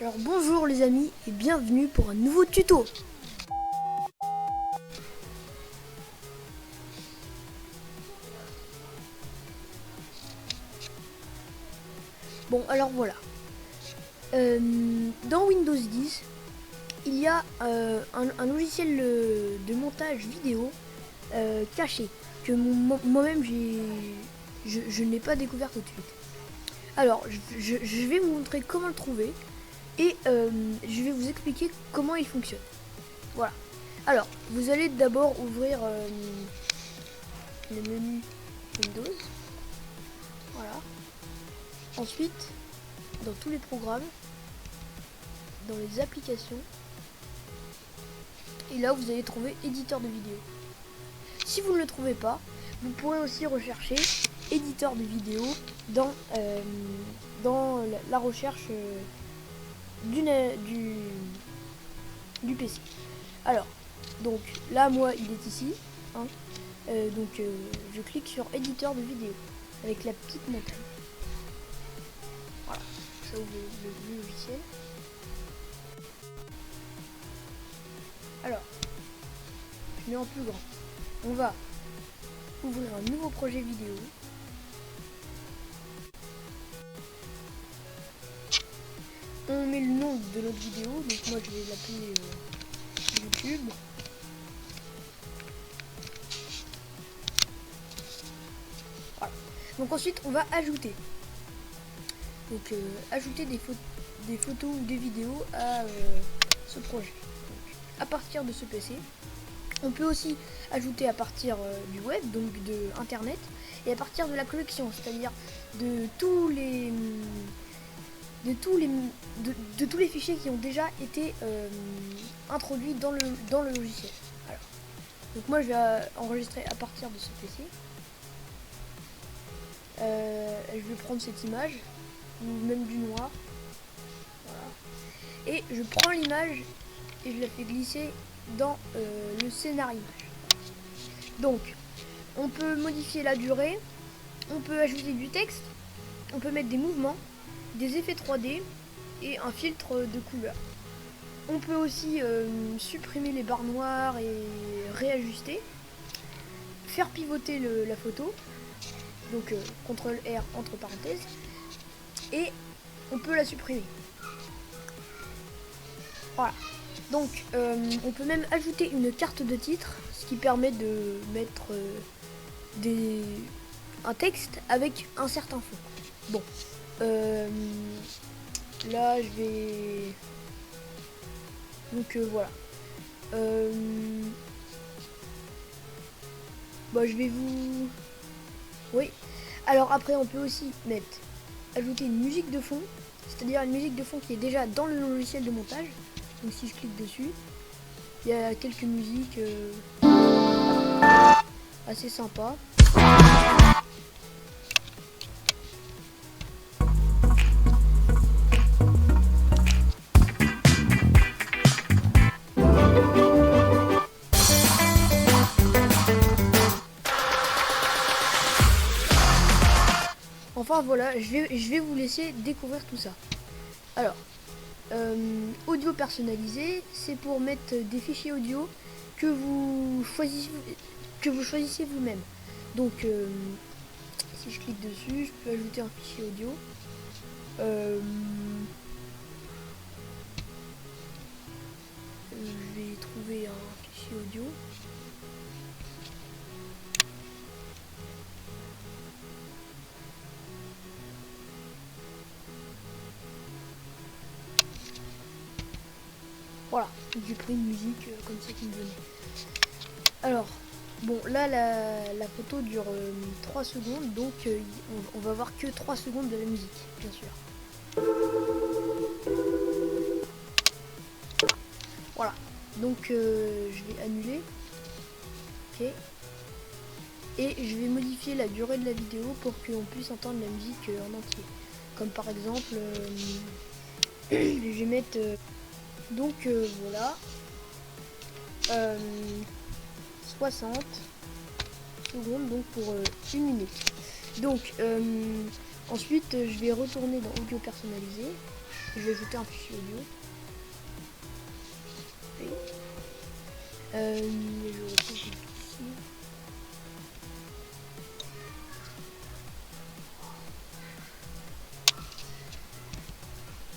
Alors bonjour les amis et bienvenue pour un nouveau tuto. Bon alors voilà, dans Windows 10 il y a un logiciel de montage vidéo caché que moi-même je n'ai pas découvert tout de suite. Alors je vais vous montrer comment le trouver et je vais vous expliquer comment il fonctionne. Voilà. Alors vous allez d'abord ouvrir le menu Windows. Voilà. Ensuite, dans tous les programmes, dans les applications, et là vous allez trouver éditeur de vidéo. Si vous ne le trouvez pas, vous pourrez aussi rechercher éditeur de vidéo dans la recherche du PC. Alors, donc là moi il est ici, hein, je clique sur éditeur de vidéo avec la petite montagne. Voilà, ça ouvre le logiciel. Alors, je mets en plus grand. On va ouvrir un nouveau projet vidéo. On met le nom de notre vidéo, donc moi je vais l'appeler YouTube. Voilà. Donc ensuite on va ajouter. Donc ajouter des photos ou des vidéos à ce projet. Donc, à partir de ce PC. On peut aussi ajouter à partir du web, donc de internet, et à partir de la collection, c'est-à-dire de tous les fichiers qui ont déjà été introduits dans le logiciel. Alors, donc moi je vais enregistrer à partir de ce PC. Je vais prendre cette image, ou même du noir. Voilà. Et je prends l'image et je la fais glisser dans le scénario. Donc, on peut modifier la durée, on peut ajouter du texte, on peut mettre des mouvements, des effets 3D et un filtre de couleur. On peut aussi supprimer les barres noires et réajuster, faire pivoter la photo, donc CTRL R entre parenthèses, et on peut la supprimer. Voilà. Donc on peut même ajouter une carte de titre, ce qui permet de mettre un texte avec un certain fond. Bon, là je vais... Donc voilà. Bah, je vais vous... Oui. Alors après on peut aussi ajouter une musique de fond, c'est-à-dire une musique de fond qui est déjà dans le logiciel de montage. Donc si je clique dessus, il y a quelques musiques assez sympas. Enfin voilà, je vais vous laisser découvrir tout ça. Alors, audio personnalisé, c'est pour mettre des fichiers audio que vous choisissez vous-même. Donc, si je clique dessus, je peux ajouter un fichier audio. Je vais trouver un fichier audio. Voilà, j'ai pris une musique comme ça qui me venait. Alors, bon, là la photo dure 3 secondes, donc on va voir que 3 secondes de la musique, bien sûr. Voilà, donc je vais annuler. Ok. Et je vais modifier la durée de la vidéo pour qu'on puisse entendre la musique en entier. Comme par exemple, je vais mettre... donc voilà. 60 secondes, donc pour 1 minute. Donc ensuite je vais retourner dans audio personnalisé. Je vais ajouter un fichier audio. Je retrouve ici.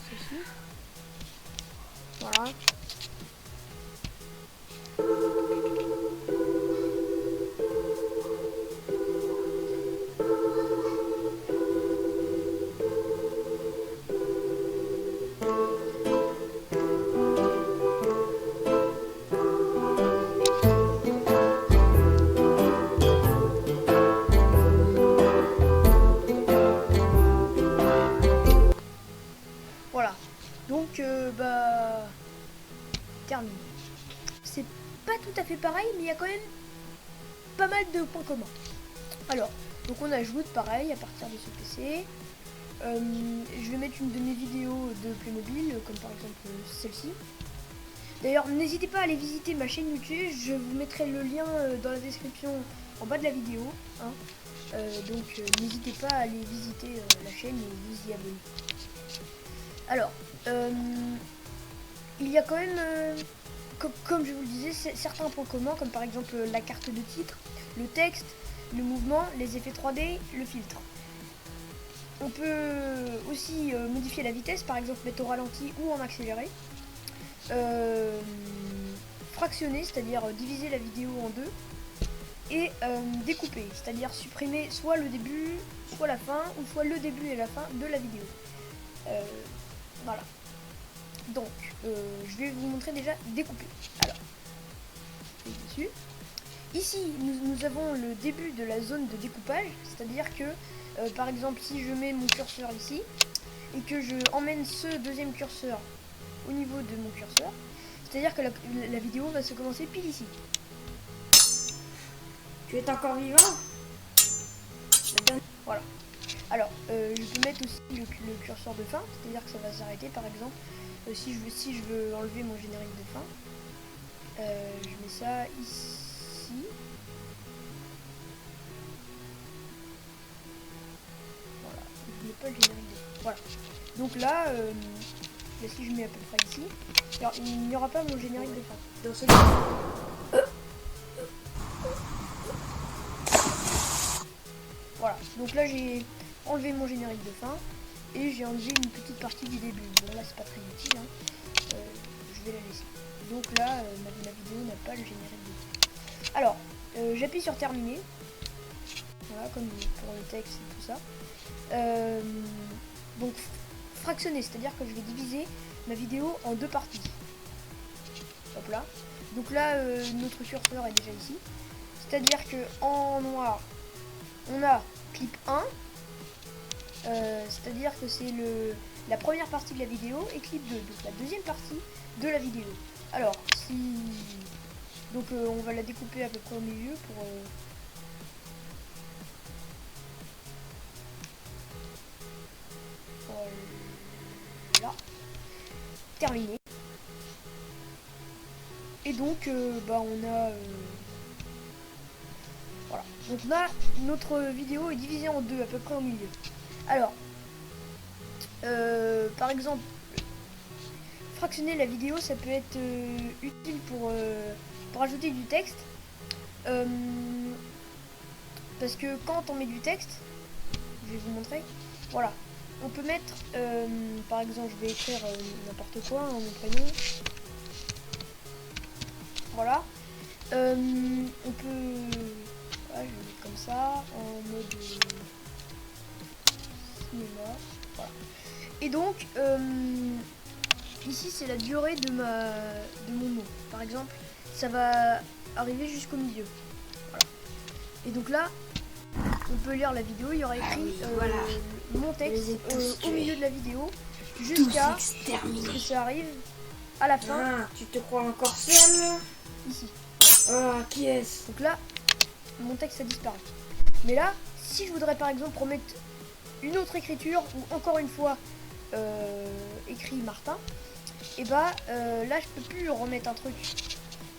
Ceci. Voilà. Voilà. Donc terminé. C'est pas tout à fait pareil, mais il y a quand même pas mal de points communs. Alors, donc on ajoute pareil à partir de ce PC. Je vais mettre une de mes vidéos de Playmobil, comme par exemple celle-ci. D'ailleurs, n'hésitez pas à aller visiter ma chaîne YouTube, je vous mettrai le lien dans la description en bas de la vidéo. Hein. Donc n'hésitez pas à aller visiter la chaîne et vous y abonner. Alors, il y a quand même, comme je vous le disais, certains points communs, comme par exemple la carte de titre, le texte, le mouvement, les effets 3D, le filtre. On peut aussi modifier la vitesse, par exemple mettre au ralenti ou en accéléré. Fractionner, c'est-à-dire diviser la vidéo en deux. Et découper, c'est-à-dire supprimer soit le début, soit la fin, ou soit le début et la fin de la vidéo. Voilà. Donc, je vais vous montrer déjà découper. Alors, dessus. Ici, nous avons le début de la zone de découpage, c'est-à-dire que, par exemple, si je mets mon curseur ici, et que je emmène ce deuxième curseur au niveau de mon curseur, c'est-à-dire que la vidéo va se commencer pile ici. Tu es encore vivant? Voilà. Alors, je peux mettre aussi le curseur de fin, c'est-à-dire que ça va s'arrêter, par exemple, si je veux enlever mon générique de fin. Je mets ça ici. Voilà, je mets pas le générique de fin. Voilà. Donc là, si je mets à peu près ici, alors il n'y aura pas mon générique de fin. Dans ce Voilà, donc là j'ai enlevé mon générique de fin et j'ai enlevé une petite partie du début. Bon là c'est pas très utile, hein. Je vais la laisser. Donc là ma vidéo n'a pas le générique de fin. Alors j'appuie sur terminer. Voilà, comme pour le texte et tout ça. Donc fractionner, c'est-à-dire que je vais diviser ma vidéo en deux parties. Hop là. Donc là notre curseur est déjà ici. C'est-à-dire que en noir on a clip 1, c'est-à-dire que c'est la première partie de la vidéo, et clip 2, donc la deuxième partie de la vidéo. Alors, donc on va la découper à peu près au milieu pour... Voilà. Terminé. Et donc, on a... Voilà, donc là, notre vidéo est divisée en deux, à peu près au milieu. Alors, par exemple, fractionner la vidéo, ça peut être utile pour ajouter du texte. Parce que quand on met du texte, je vais vous montrer, voilà, on peut mettre, par exemple, je vais écrire n'importe quoi, hein, mon prénom. Voilà. On peut... je vais mettre comme ça, en mode cinéma. Voilà. Et donc, ici c'est la durée de mon mot. Par exemple, ça va arriver jusqu'au milieu. Voilà. Et donc là, on peut lire la vidéo, il y aura écrit voilà. Mon texte au milieu de la vidéo, jusqu'à ce que ça arrive à la fin. Ah, tu te crois encore seul? Ici. Ah, qui est-ce? Donc là, mon texte a disparu. Mais là, si je voudrais par exemple remettre une autre écriture, ou encore une fois écrit Martin, et là je peux plus remettre un truc,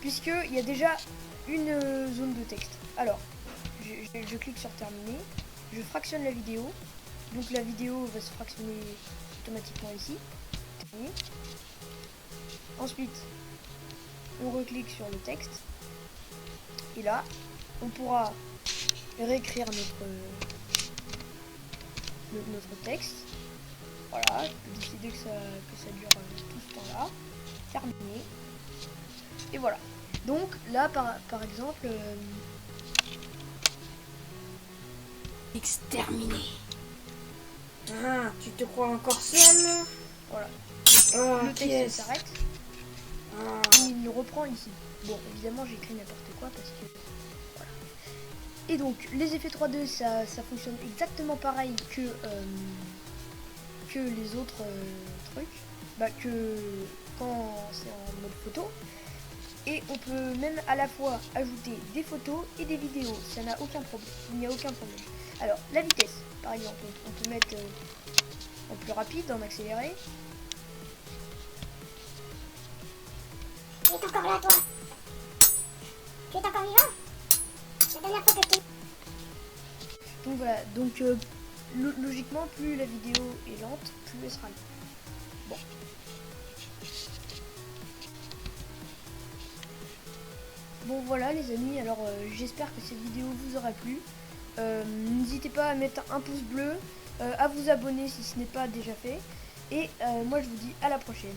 puisqu'il y a déjà une zone de texte. Alors, je clique sur terminer, je fractionne la vidéo, donc la vidéo va se fractionner automatiquement ici. terminé. Ensuite, on reclique sur le texte. Et là, on pourra réécrire notre texte. Voilà, je peux décider que ça dure tout ce temps-là. Terminé. Et voilà. Donc là, par exemple... Exterminé. Ah, tu te crois encore seul? Voilà. Ah, Le qui texte est-ce? s'arrête. Ah, Et il reprend ici. Bon, évidemment, j'écris n'importe quoi parce que... Voilà. Et donc, les effets 3D, ça fonctionne exactement pareil que les autres trucs. Bah, que quand c'est en mode photo. Et on peut même à la fois ajouter des photos et des vidéos. Ça n'a aucun problème. Il n'y a aucun problème. Alors, la vitesse, par exemple, on peut mettre en plus rapide, en accéléré. Tu es encore là, toi? Tu es encore vivant? La dernière fois que je t'ai... Donc voilà, donc logiquement, plus la vidéo est lente, plus elle sera lente. Bon. Bon voilà les amis, alors j'espère que cette vidéo vous aura plu. N'hésitez pas à mettre un pouce bleu, à vous abonner si ce n'est pas déjà fait. Et moi je vous dis à la prochaine.